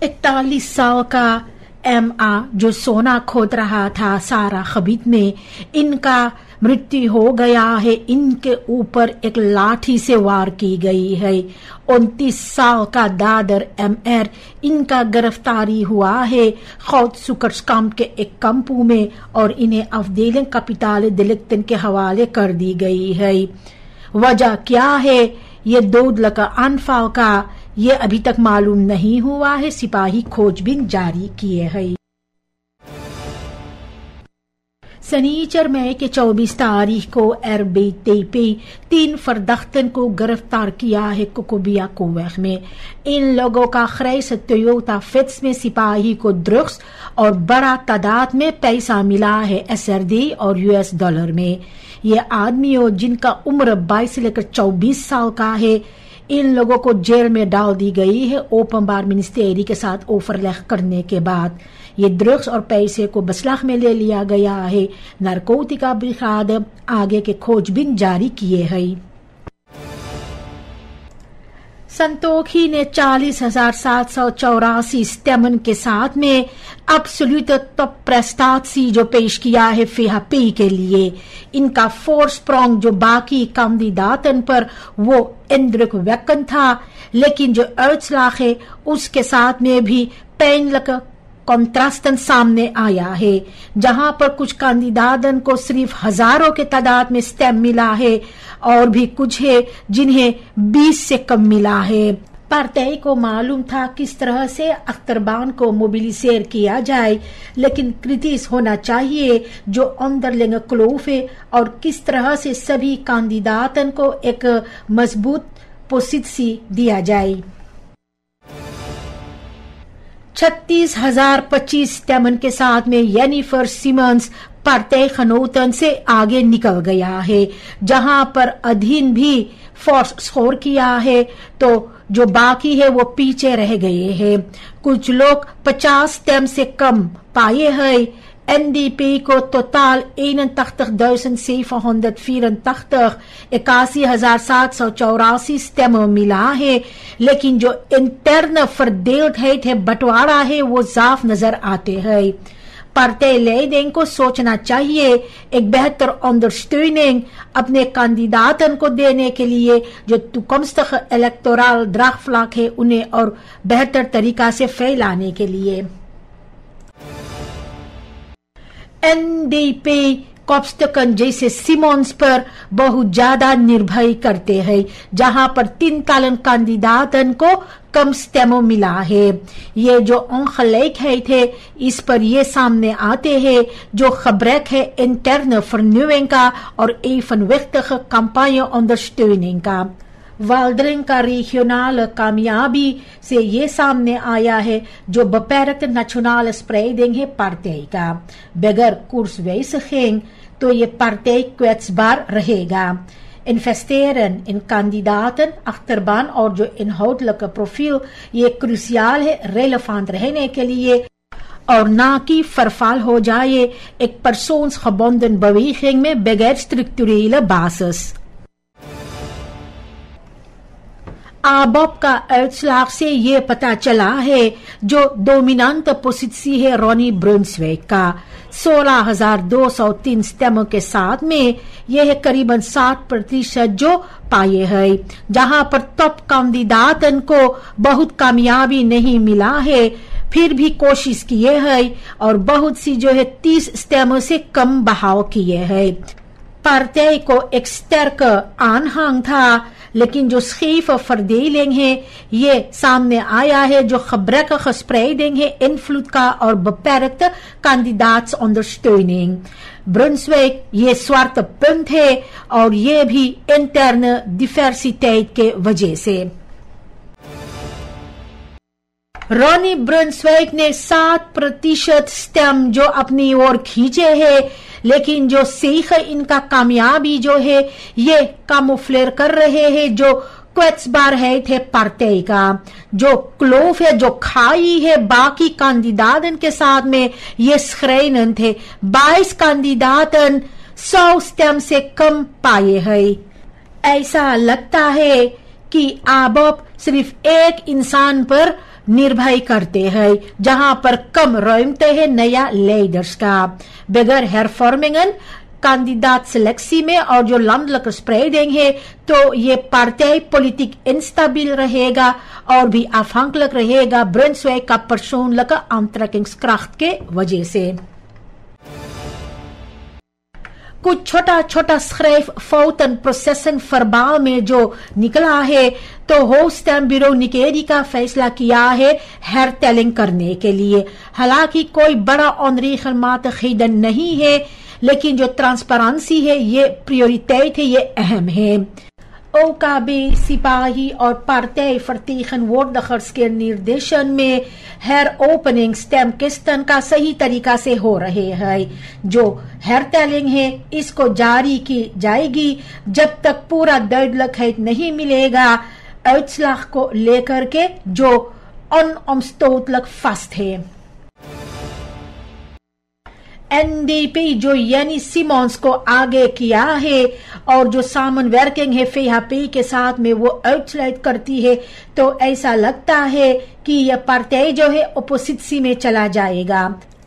41 साल का MA जो सोना खोद रहा था सारा खबीत में, इनका मृत्यु हो गया है। इनके ऊपर एक लाठी से वार की गई है। 29 साल का दादर MR इनका गिरफ्तारी हुआ है Goudzoekerskamp के एक कंपू में और इन्हें अफदेलिंग कपिताल दिलिक्तन के हवाले कर दी गई है। वजह क्या है ये दौदलका अनफाल का, ये अभी तक मालूम नहीं हुआ है। सिपाही खोजबीन जारी किए हैं। सनीचर मई के 24 तारीख को RBTP 3 फरदख्तन को गिरफ्तार किया है कोकोबिया कोवेख में। इन लोगों का खरैस टोयोटा फिट्स में सिपाही को ड्रग्स और बड़ा तादाद में पैसा मिला है SRD और US डॉलर में। ये आदमियों जिनका उम्र 22 से लेकर 24 साल का है, इन लोगों को जेल में डाल दी गई है ओपनबार मिनिस्टेरी के साथ ओवरलैप करने के बाद। ये ड्रग्स और पैसे को बसलाख में ले लिया गया है। नारकोटिका ब्रिगाद आगे के खोजबीन जारी किए हैं। संतोखी ने 40,784 स्टेमन के साथ में एब्सोल्यूट टॉप प्रेस्टासी जो पेश किया है FHP के लिए। इनका फोर्स प्रॉन्ग जो बाकी कैंडिडेटन पर वो इंद्रिकवेक्कन था, लेकिन जो अर्चलाख है उसके साथ में भी पैनलक कॉन्ट्रास्टन सामने आया है, जहां पर कुछ कैंडिडेटन को सिर्फ हजारों के तादाद में स्टेम मिला है और भी कुछ है जिन्हें 20 से कम मिला है। पार्टी को मालूम था किस तरह से अख्तरबान को मोबिलिसेट किया जाए, लेकिन क्रिटिस होना चाहिए जो अंदरलिंग क्लोफ है और किस तरह से सभी कैंडिडेटन को एक मजबूत पोजीशन दिया जाए। 36,025 स्टेमन के साथ में येनिफर सिमन्स पार्टी खनौतन से आगे निकल गया है, जहां पर अधीन भी फोर्स स्कोर किया है तो जो बाकी है वो पीछे रह गए हैं। कुछ लोग 50 स्टेम से कम पाए हैं। NDP को टोटल 81,784 81,784 स्टेम मिला है, लेकिन जो इंटरन फर्देल्ड है बंटवारा है वो साफ नजर आते हैं। पार्टी लीडिंग को सोचना चाहिए एक बेहतर अंडरस्टैंडिंग अपने कैंडिडेटन को देने के लिए जो टुकमस्तख इलेक्टोरल ड्राफ्ट है उन्हें और बेहतर तरीका से फैलाने के लिए। NDP कॉप्स्टकन जैसे सिमोन्स पर बहुत ज्यादा निर्भर करते हैं, जहां पर 3 तालन कैंडिडेटन को कम स्टेमो मिला है। ये जो अंखलेक है थे इस पर ये सामने आते हैं जो खबरें है इंटरन फर्न्यूइंग का और एफन विख्तख कंपानियों अंडरस्टैंडिंग का। वाल्डरिंग का रीजनल कामयाबी से ये सामने आया है जो beperkt nationale spreiding है पार्टी का। बगैर koerswijziging तो ये पार्टी kwetsbaar रहेगा। इन्वेस्टेरन इन कैंडिडेटन अख्तरबान और जो इनहोudelijke profiel ये क्रूसियल है रेलेवेंट रहने के लिए और ना कि फरफाल हो जाए एक persoonsgebonden beweging में बगैर स्ट्रक्चरल basis। आबोब का अर्चलाक से ये पता चला है जो डोमिनेंट पोजीशन है रोनी ब्रुन्सविक का 16,203 स्टेमों के साथ में यह करीबन 60% जो पाए हैं, जहां पर टॉप कैंडिडेटन को बहुत कामयाबी नहीं मिला है, फिर भी कोशिश किए हैं और बहुत सी जो है 30 स्टेमों से कम बहाव किए हैं। पार्टी को एक sterk aanhang था, लेकिन जो scheef verdeling है ये सामने आया है जो gebrekkige gespreiding है invloed का और beperkt kandidaatsundersteuning। ब्रुन्सविक ये स्वार्थ पुंट है और ये भी इंटरन डिवर्सिटेट के वजह से। रोनी ब्रुन्सविक ने 7% स्टेम जो अपनी ओर खींचे हैं, लेकिन जो सीख इनका कामयाबी जो है ये कामुफ्लेर कर रहे हैं जो क्वेट्सबार है थे पार्टी का जो क्लोफ है जो खाई है बाकी कैंडिडेटन के साथ में ये स्क्रेनन थे 22 कैंडिडेटन 100 स्टेम से कम पाए हैं। ऐसा लगता है कि आबोब सिर्फ एक इंसान पर निर्भय करते हैं, जहां पर कम रोयमते हैं नया लीडर्स का। बगैर hervormingen kandidaat selectie में और जो landelijke spreiding है, तो ये partij politiek instabiel रहेगा और भी afhankelijk रहेगा Brunswijk का persoonlijke aantrekkingskracht के वजह से। कुछ छोटा छोटा schrijf fouten processing verbaal में जो निकला है, तो होस्टैम ब्यूरो निकेरी का फैसला किया है hertelling करने के लिए। हालांकि कोई बड़ा onregelmatig खीदन नहीं है, लेकिन जो ट्रांसपेरेंसी है ये प्रायोरिटेट है, ये अहम है। OKB सिपाही और partij vertegenwoordigers के निर्देशन में हेर ओपनिंग स्टेम किस्तन का सही तरीका से हो रहे हैं। जो hertelling है इसको जारी की जाएगी जब तक पूरा duidelijkheid नहीं मिलेगा uitslag को लेकर के जो onomstotelijk vast है। NDP जो यानी सिमोन्स को आगे किया है और जो सामनwerking है VHP के साथ में वो आउटस्लाइड करती है, तो ऐसा लगता है कि यह पार्टी जो है ओपोजिसी में चला जाएगा।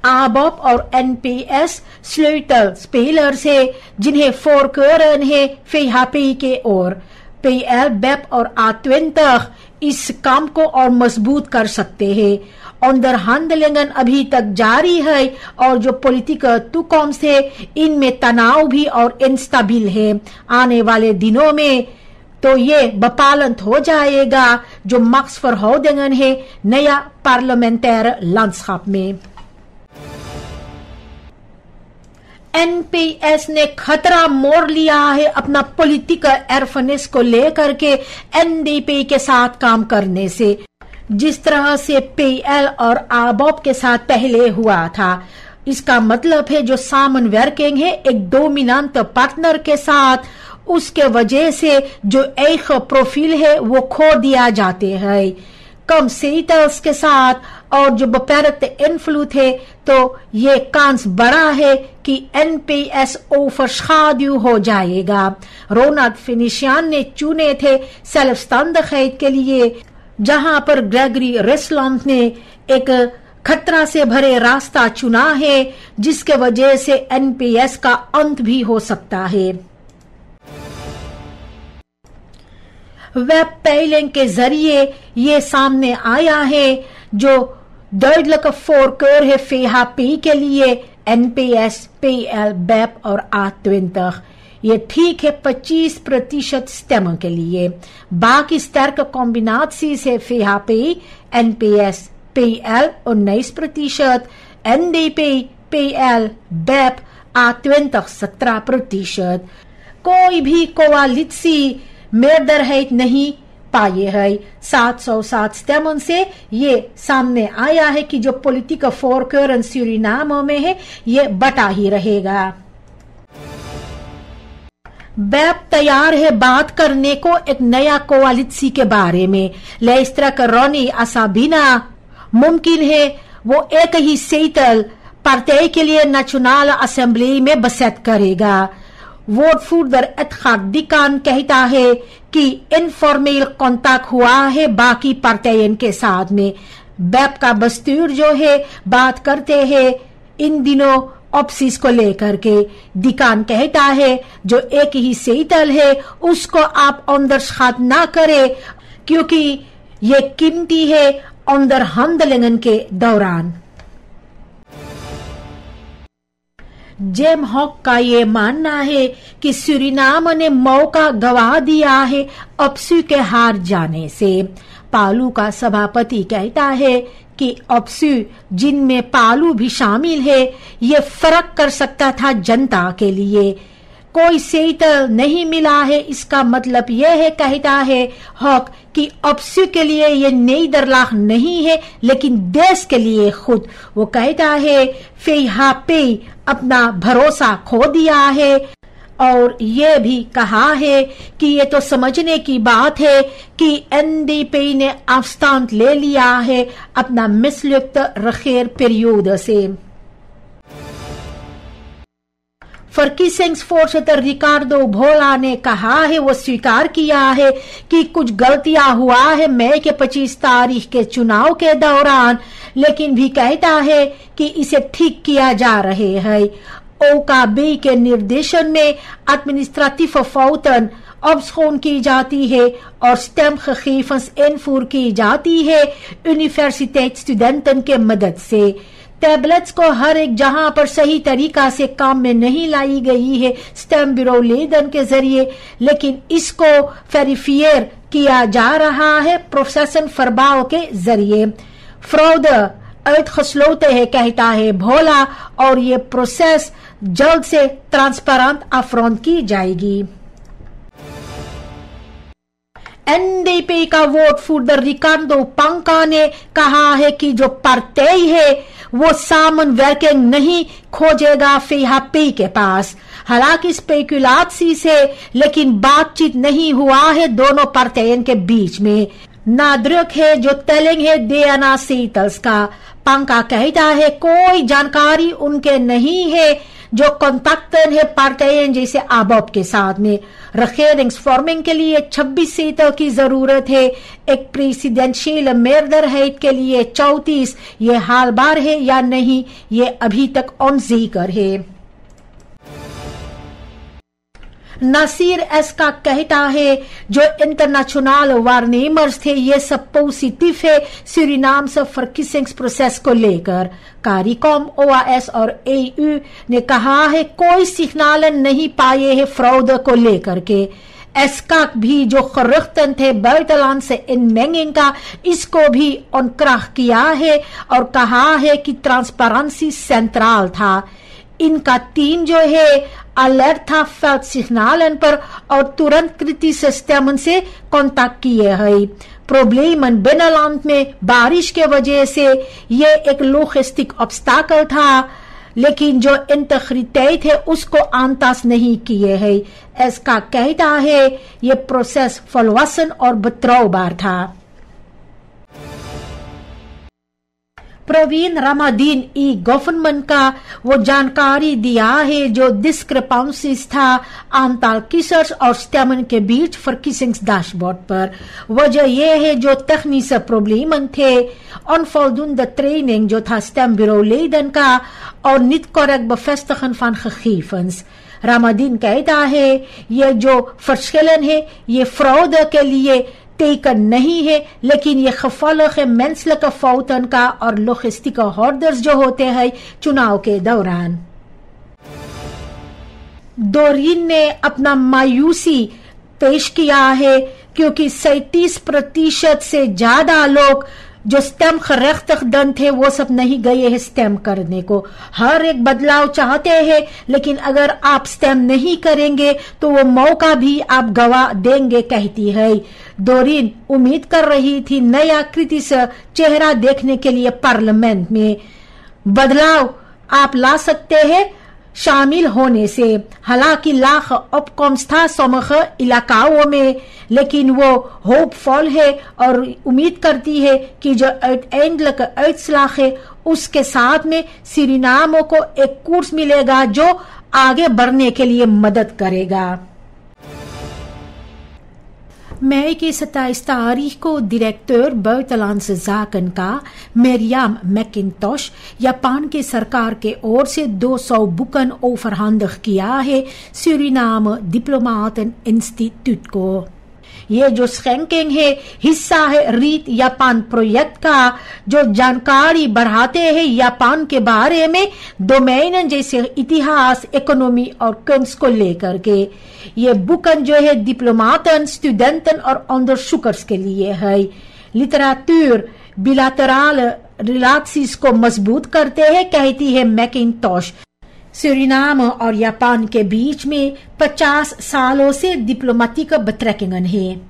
ABOP और NPS स्लूटल स्पेलर्स है जिन्हें फोरकरन है VHP के ओर। PL, BEP और A20 इस काम को और मजबूत कर सकते हैं। onderhandelingen अभी तक जारी है और जो पॉलिटिकल टूकॉम्स है इनमें तनाव भी और इंस्टेबल है। आने वाले दिनों में तो ये बपालंत हो जाएगा जो Max Verhoudingen है नया पार्लियामेंटेर लैंडस्केप में। NPS ने खतरा मोड़ लिया है अपना पॉलिटिकल एरफनेस को लेकर के NDP के साथ काम करने से, जिस तरह से PL और ABOP के साथ पहले हुआ था। इसका मतलब है जो सामनwerking है एक डोमिनेंट पार्टनर के साथ, उसके वजह से जो एक प्रोफाइल है वो खो दिया जाते हैं। कम सेटल्स के साथ और जो beperkte invloed है, तो ये कांस बड़ा है कि NPS overschaduw हो जाएगा। रोनाल्ड फिनिशियन ने चुने थे zelfstandigheid के लिए, जहां पर ग्रेगरी रेसलॉन्ट ने एक खतरा से भरे रास्ता चुना है जिसके वजह से NPS का अंत भी हो सकता है। वेब पेलिंग के जरिए ये सामने आया है जो duidelijke voorkeur है VHP के लिए NPS, PL, BEP और A20। ये ठीक है 25% स्टेमों के लिए। बाकी sterke combinaties है VHP, NPS, PL 19%, NDP, PL, BEP, A20 17%। कोई भी कोalitie meerderheid नहीं पाए है। 707 स्टेमों से ये सामने आया है कि जो पॉलिटिकल फोरकरन सूरीनाम में है ये बटा ही रहेगा। BEP तैयार है बात करने को एक नया कोalitie के बारे में। लेस्ट्रा का रोनी असाबिना मुमकिन है वो एक ही सेटल पार्टी के लिए नेशनल असेंबली में बसेत करेगा। वोटफूडर एतखादिकान कहता है कि इनफॉर्मल कांटेक्ट हुआ है बाकी पार्टियों के साथ में। BEP का बस्तूर जो है बात करते हैं इन दिनों ऑप्सिस को लेकर के। दिकान कहता है जो एक ही सेटल है उसको आप onderschat ना करें क्योंकि ये कीमती है onderhandelingen के दौरान। जेम हॉक का ये मानना है कि सूरीनाम ने मौका गवा दिया है ऑप्सू के हार जाने से। पालू का सभापति कहता है कि ऑप्सू जिनमें पालू भी शामिल है ये फर्क कर सकता था जनता के लिए। कोई सेटल नहीं मिला है इसका मतलब यह है कहता है हॉक कि ऑप्सू के लिए ये नीदरलाग नहीं है लेकिन देश के लिए खुद। वो कहता है VHP अपना भरोसा खो दिया है और ये भी कहा है कि ये तो समझने की बात है कि NDP ने afstand ले लिया है अपना मिसलुक्त रखेर पीरियड से। Verkiezingsvoorzitter Ricardo Bolla ने कहा है, वो स्वीकार किया है कि कुछ गलतियां हुआ है मई के 25 तारीख के चुनाव के दौरान, लेकिन भी कहता है कि इसे ठीक किया जा रहे है। OKB के निर्देशन में एडमिनिस्ट्रेटिव फौतन ऑब्सकोन की जाती है और स्टेमgegevens इनफूर की जाती है यूनिवर्सिटेitsstudenten के मदद से। टैबलेट्स को हर एक जहां पर सही तरीका से काम में नहीं लाई गई है स्टेम ब्यूरो लेदन के जरिए, लेकिन इसको वेरीफायर किया जा रहा है प्रोसेसन फरबाओ के जरिए। फ्रॉड uitgesloten है, कहता है भोला, और ये प्रोसेस जल्द से ट्रांसपेरेंट अफ्रॉन्ट की जाएगी। NDP का वोट फूडर रिकार्डो पंका ने कहा है कि जो पार्टी है वो सामनwerking नहीं खोजेगा PHP के पास। हालांकि स्पेकुलेशन से लेकिन बातचीत नहीं हुआ है दोनों पार्टियों के बीच में। नादृक है जो टेलिंग है Diana Seitels का। पंका कहता है कोई जानकारी उनके नहीं है जो कॉन्टैक्टन है पार्टियां जैसे ABOP के साथ में। regeringsvorming के लिए 26 सीटों की जरूरत है, एक प्रेसिडेंशियल मेयरदरheid के लिए 34। ये हाल बार है या नहीं, ये अभी तक अनजिक्र है। नासिर एस का कहता है जो इंटरनेशनल वारनेमर्स थे ये सब पॉजिटिव है सूरीनाम से वर्किंग्स प्रोसेस को लेकर। CARICOM, OAS और AU ने कहा है कोई सिग्नल नहीं पाए हैं फ्रॉड को लेकर के। एसका भी जो खरुख्तन थे बर्तलान से इन मैंगिंग का, इसको भी अनक्राह किया है और कहा है कि ट्रांसपेरेंसी सेंट्रल था। इनका टीम जो है अलर्ट था फेल्ट सिग्नलन पर और तुरंत कृति सिस्टम से कांटेक्ट किए है। प्रॉब्लम बिनलैंड में बारिश के वजह से ये एक लॉजिस्टिक ऑब्स्टैकल था, लेकिन जो इंटीग्रिटी थे उसको आंतास नहीं किए है। इसका कहता है ये प्रोसेस फलवासन और बतरौबार था। प्रवीण रामादीन गवर्नमेंट का वो जानकारी दिया है जो डिस्क्रिपेंसीज था आमताल किसर्स और स्टेमन के बीच वर्किंग्स डैशबोर्ड पर। वजह यह है जो टेक्निकल प्रॉब्लम थे onvoldoende ट्रेनिंग जो था स्टेम ब्यूरो लेदन का और niet correct bevestigen van gegevens। Ramadin कहता है ये जो verschillen है ये फ्रॉड के लिए टेकन नहीं है, लेकिन ये gevolg है menselijke fouten का और लॉजिस्टिक हॉर्डर्स जो होते हैं चुनाव के दौरान। डोरिन ने अपना मायूसी पेश किया है क्योंकि 37% से ज्यादा लोग जो स्टेम gerechtigden थे वो सब नहीं गए हैं स्टेम करने को। हर एक बदलाव चाहते हैं, लेकिन अगर आप स्टेम नहीं करेंगे तो वो मौका भी आप गवा देंगे, कहती है। डोरिन उम्मीद कर रही थी नया कृति से चेहरा देखने के लिए पार्लियामेंट में। बदलाव आप ला सकते हैं शामिल होने से। हालांकि लाख opkomst था sommige इलाकाओं में, लेकिन वो होपफुल है और उम्मीद करती है कि जो uiteindelijke uitslag है उसके साथ में सूरीनाम को एक कोर्स मिलेगा जो आगे बढ़ने के लिए मदद करेगा। मई की 27 तारीख को डायरेक्टर buitenlandse zaken का मरियम मैकिंटोश जापान की सरकार के ओर से 200 बुकन ओवरhandig किया है सूरीनाम डिप्लोमाten इंस्टीट्यूट को। ये जो स्कैंकिंग है हिस्सा है रीत जापान प्रोजेक्ट का जो जानकारी बढ़ाते हैं जापान के बारे में डोमेन जैसे इतिहास, इकोनॉमी और कुंस्ट को लेकर के। ये बुकन जो है डिप्लोमाटन, स्टूडेंटन और onderzoekers के लिए है। लिटरेचर बिलातरल रिलेशंस को मजबूत करते हैं, कहती है मैकिंटोश। सूरीनाम और जापान के बीच में 50 सालों से डिप्लोमेटिक betrekkingen है।